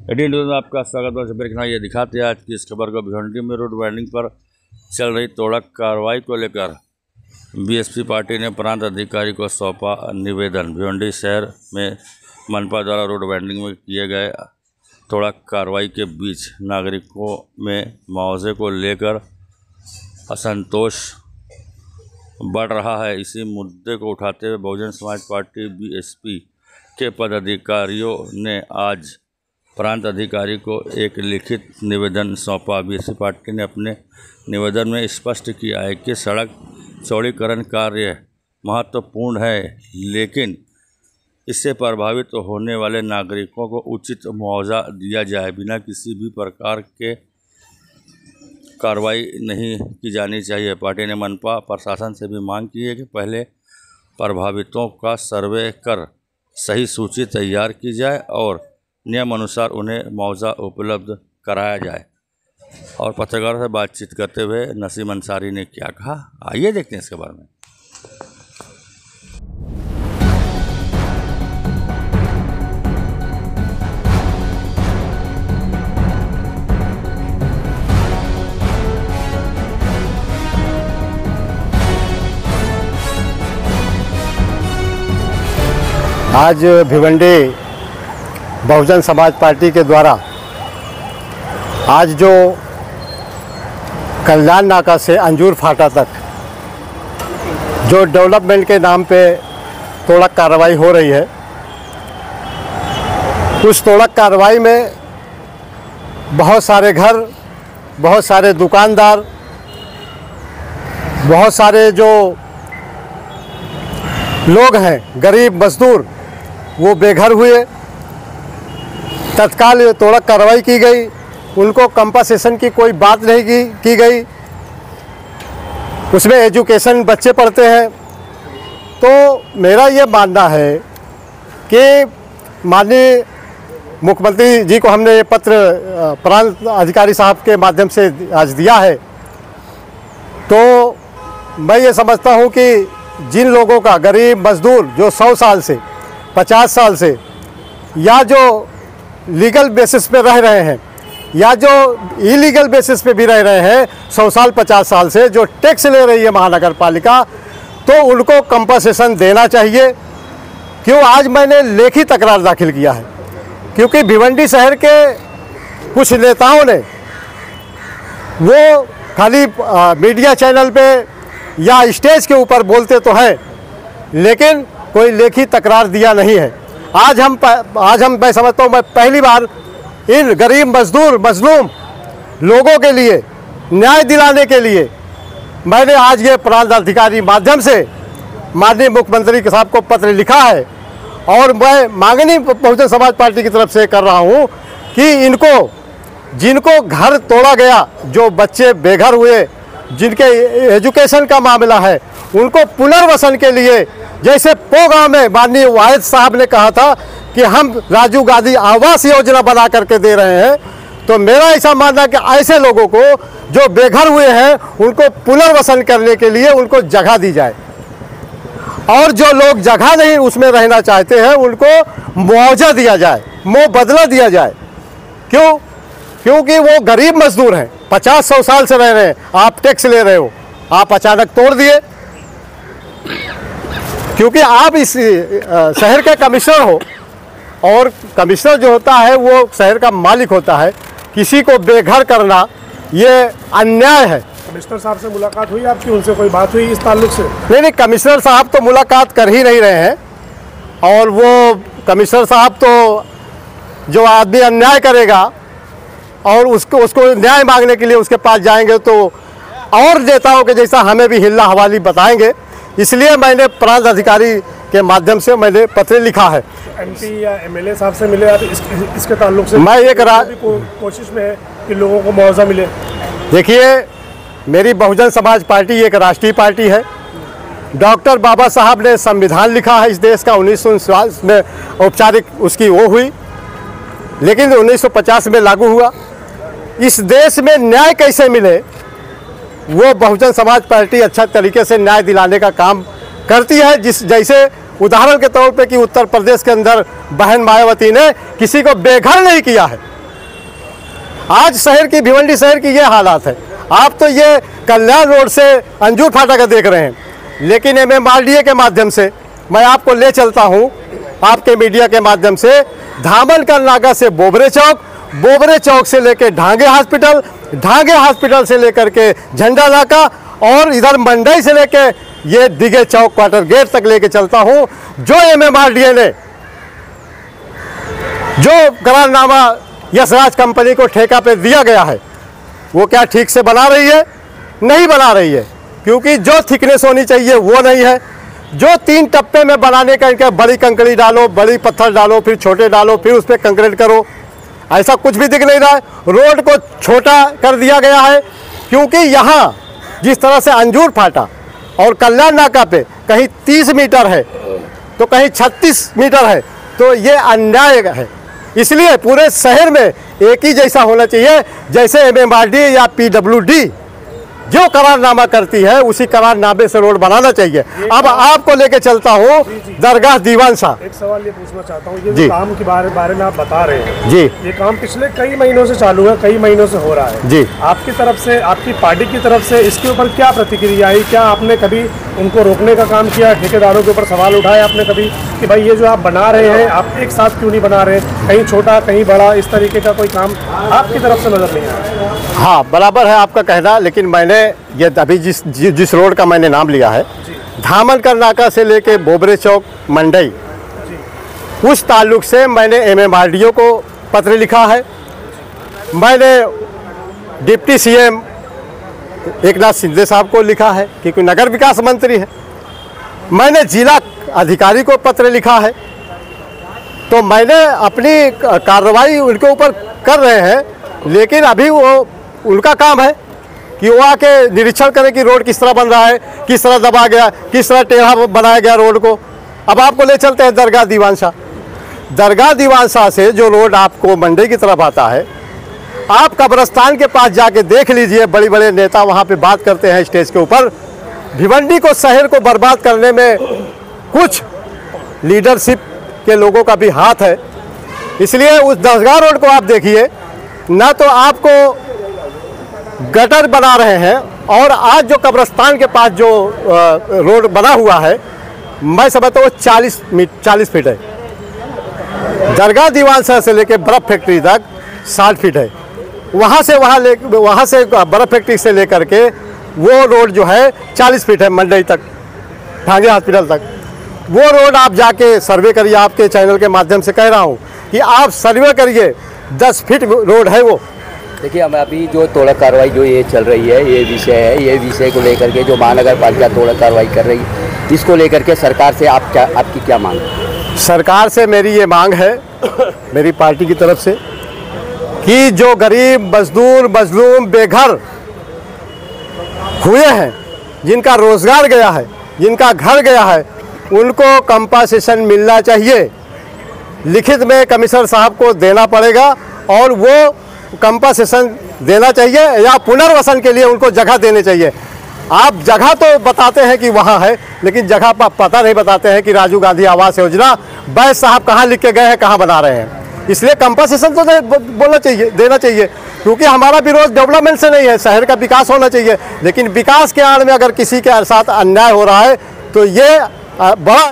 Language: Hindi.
एडी न्यूज़ में आपका स्वागत है। सबसे ये दिखाते हैं आज की इस खबर को। भिवंडी में रोड वाइंडिंग पर चल रही तोड़क कार्रवाई को लेकर बीएसपी पार्टी ने प्रांत अधिकारी को सौंपा निवेदन। भिवंडी शहर में मनपा द्वारा रोड वाइंडिंग में किए गए तोड़क कार्रवाई के बीच नागरिकों में मुआवजे को लेकर असंतोष बढ़ रहा है। इसी मुद्दे को उठाते हुए बहुजन समाज पार्टी बीएसपी के पदाधिकारियों ने आज प्रांत अधिकारी को एक लिखित निवेदन सौंपा। बीएसपी पार्टी ने अपने निवेदन में स्पष्ट किया है कि सड़क चौड़ीकरण कार्य महत्वपूर्ण है, लेकिन इससे प्रभावित होने वाले नागरिकों को उचित मुआवजा दिया जाए। बिना किसी भी प्रकार के कार्रवाई नहीं की जानी चाहिए। पार्टी ने मनपा प्रशासन से भी मांग की है कि पहले प्रभावितों का सर्वे कर सही सूची तैयार की जाए और नियम अनुसार उन्हें मुआवजा उपलब्ध कराया जाए। और पत्रकारों से बातचीत करते हुए नसीम अंसारी ने क्या कहा, आइए देखते हैं इसके बारे में। आज भिवंडी बहुजन समाज पार्टी के द्वारा आज जो कल्याण नाका से अंजूर फाटा तक जो डेवलपमेंट के नाम पे तोड़क कार्रवाई हो रही है, उस तोड़क कार्रवाई में बहुत सारे घर, बहुत सारे दुकानदार, बहुत सारे जो लोग हैं, गरीब मजदूर, वो बेघर हुए। तत्काल तोड़क कार्रवाई की गई, उनको कंपनसेशन की कोई बात नहीं की गई। उसमें एजुकेशन बच्चे पढ़ते हैं। तो मेरा ये मानना है कि माननीय मुख्यमंत्री जी को हमने ये पत्र प्रांत अधिकारी साहब के माध्यम से आज दिया है। तो मैं ये समझता हूँ कि जिन लोगों का, गरीब मजदूर जो 100 साल से 50 साल से या जो लीगल बेसिस पे रह रहे हैं या जो इलीगल बेसिस पे भी रह रहे हैं 100 साल 50 साल से, जो टैक्स ले रही है महानगर पालिका, तो उनको कंपनसेशन देना चाहिए। क्यों आज मैंने लेखी तकरार दाखिल किया है, क्योंकि भिवंडी शहर के कुछ नेताओं ने वो खाली मीडिया चैनल पे या स्टेज के ऊपर बोलते तो हैं, लेकिन कोई लेखी तकरार दिया नहीं है। आज हम मैं समझता हूँ, मैं पहली बार इन गरीब मजदूर मजलूम लोगों के लिए न्याय दिलाने के लिए मैंने आज ये प्रांत अधिकारी माध्यम से माननीय मुख्यमंत्री साहब को पत्र लिखा है। और मैं मांगनी बहुजन समाज पार्टी की तरफ से कर रहा हूँ कि इनको, जिनको घर तोड़ा गया, जो बच्चे बेघर हुए, जिनके एजुकेशन का मामला है, उनको पुनर्वसन के लिए, जैसे पो गाँव में माननीय वाहिद साहब ने कहा था कि हम राजीव गांधी आवास योजना बना करके दे रहे हैं, तो मेरा ऐसा मानना कि ऐसे लोगों को जो बेघर हुए हैं उनको पुनर्वसन करने के लिए उनको जगह दी जाए, और जो लोग जगह नहीं उसमें रहना चाहते हैं उनको मुआवजा दिया जाए, मुआवजा दिया जाए। क्यों? क्योंकि वो गरीब मजदूर हैं, 50-100 साल से रह रहे हैं। आप टैक्स ले रहे हो, आप अचानक तोड़ दिए। क्योंकि आप इस शहर के कमिश्नर हो, और कमिश्नर जो होता है वो शहर का मालिक होता है। किसी को बेघर करना ये अन्याय है। कमिश्नर साहब से मुलाकात हुई आपकी, उनसे कोई बात हुई इस ताल्लुक से? नहीं, कमिश्नर साहब तो मुलाकात कर ही नहीं रहे हैं। और वो कमिश्नर साहब तो जो आदमी अन्याय करेगा और उसको न्याय मांगने के लिए उसके पास जाएंगे तो और नेताओं के जैसा हमें भी हिल्ला हवाली बताएंगे। इसलिए मैंने प्रांत अधिकारी के माध्यम से मैंने पत्र लिखा है। एमपी या एमएलए साहब से मिले आप इसके ताल्लुक से? मैं एक कोशिश में है कि लोगों को मुआवजा मिले। देखिए, मेरी बहुजन समाज पार्टी एक राष्ट्रीय पार्टी है। डॉक्टर बाबा साहब ने संविधान लिखा है इस देश का, 1949 में औपचारिक उसकी वो हुई, लेकिन 1950 में लागू हुआ। इस देश में न्याय कैसे मिले, वो बहुजन समाज पार्टी अच्छा तरीके से न्याय दिलाने का काम करती है। जैसे उदाहरण के तौर पे कि उत्तर प्रदेश के अंदर बहन मायावती ने किसी को बेघर नहीं किया है, आज शहर की, भिवंडी शहर की ये हालात है। आप तो ये कल्याण रोड से अंजूर फाटा का देख रहे हैं, लेकिन MMRDA के माध्यम से मैं आपको ले चलता हूँ, आपके मीडिया के माध्यम से, धामनकर नाका से बोबरे चौक से लेकर ढांगे हॉस्पिटल से लेकर के झंडा नाका, और इधर मंडई से लेकर ये दिघे चौक क्वार्टर गेट तक लेके चलता हूँ। जो MMRDA ने जो करारनामा यशराज कंपनी को ठेका पे दिया गया है, वो क्या ठीक से बना रही है? नहीं बना रही है, क्योंकि जो थिकनेस होनी चाहिए वो नहीं है। जो 3 टप्पे में बनाने का इनका, बड़ी कंकड़ी डालो, बड़ी पत्थर डालो, फिर छोटे डालो, फिर उस पर कंक्रीट करो, ऐसा कुछ भी दिख नहीं रहा है। रोड को छोटा कर दिया गया है, क्योंकि यहाँ जिस तरह से अंजूर फाटा और कल्याण नाका पे कहीं 30 मीटर है तो कहीं 36 मीटर है, तो ये अन्याय है। इसलिए पूरे शहर में एक ही जैसा होना चाहिए, जैसे MMRDA या PWD जो करारनामा करती है उसी करारनामे से रोड बनाना चाहिए। अब आपको लेके चलता हूँ दरगाह दीवान शाह। एक सवाल ये पूछना चाहता हूँ, ये जो काम के बारे में आप बता रहे हैं जी, ये काम पिछले कई महीनों से चालू है, कई महीनों से हो रहा है जी, आपकी तरफ से, आपकी पार्टी की तरफ से इसके ऊपर क्या प्रतिक्रिया आई? क्या आपने कभी उनको रोकने का काम किया? ठेकेदारों के ऊपर सवाल उठाए आपने कभी कि भाई ये जो आप बना रहे हैं, आप एक साथ क्यों नहीं बना रहे, कहीं छोटा कहीं बड़ा, इस तरीके का कोई काम आपकी तरफ से नजर नहीं आया? हाँ, बराबर है आपका कहना, लेकिन मैंने ये अभी जिस रोड का मैंने नाम लिया है, धामनकर नाका से लेके बोबरे चौक मंडई, उस ताल्लुक से मैंने MMRDA को पत्र लिखा है। मैंने डिप्टी CM एकनाथ शिंदे साहब को लिखा है, क्योंकि नगर विकास मंत्री है। मैंने जिला अधिकारी को पत्र लिखा है। तो मैंने अपनी कार्रवाई उनके ऊपर कर रहे हैं, लेकिन अभी वो उनका काम है कि वो आके निरीक्षण करें कि रोड किस तरह बन रहा है, किस तरह दबा गया, किस तरह टेढ़ा बनाया गया रोड को। अब आपको ले चलते हैं दरगाह दीवान शाह से जो रोड आपको मंडी की तरफ आता है, आप कब्रिस्तान के पास जाके देख लीजिए। बड़े बड़े नेता वहाँ पे बात करते हैं स्टेज के ऊपर। भिवंडी को, शहर को बर्बाद करने में कुछ लीडरशिप के लोगों का भी हाथ है। इसलिए उस दरगाह रोड को आप देखिए, ना तो आपको गटर बना रहे हैं, और आज जो कब्रिस्तान के पास जो रोड बना हुआ है, मैं समझता हूँ 40 फीट है। दरगाह दीवान शाह से लेके बर्फ़ फैक्ट्री तक 60 फीट है। वहाँ से बर्फ़ फैक्ट्री से लेकर के वो रोड जो है 40 फीट है, मंडई तक, ढांगे हॉस्पिटल तक। वो रोड आप जाके सर्वे करिए, आपके चैनल के माध्यम से कह रहा हूँ कि आप सर्वे करिए, 10 फीट रोड है वो। देखिए, हम अभी जो तोड़क कार्रवाई जो ये चल रही है, ये विषय है, ये विषय को लेकर के जो महानगर पालिका तोड़क कार्रवाई कर रही है, इसको लेकर के सरकार से आपकी क्या मांग है? सरकार से मेरी ये मांग है, मेरी पार्टी की तरफ से, कि जो गरीब मजदूर मजलूम बेघर हुए हैं, जिनका रोजगार गया है, जिनका घर गया है, उनको कंपनसेशन मिलना चाहिए। लिखित में कमिश्नर साहब को देना पड़ेगा, और वो कंपनसेशन देना चाहिए, या पुनर्वसन के लिए उनको जगह देनी चाहिए। आप जगह तो बताते हैं कि वहाँ है, लेकिन जगह पर पता नहीं बताते हैं कि राजीव गांधी आवास योजना बैस साहब कहाँ लिख के गए हैं, कहाँ बना रहे हैं। इसलिए कंपनसेशन तो बोलना चाहिए, देना चाहिए, क्योंकि हमारा विरोध डेवलपमेंट से नहीं है, शहर का विकास होना चाहिए। लेकिन विकास के आड़ में अगर किसी के साथ अन्याय हो रहा है तो ये बड़ा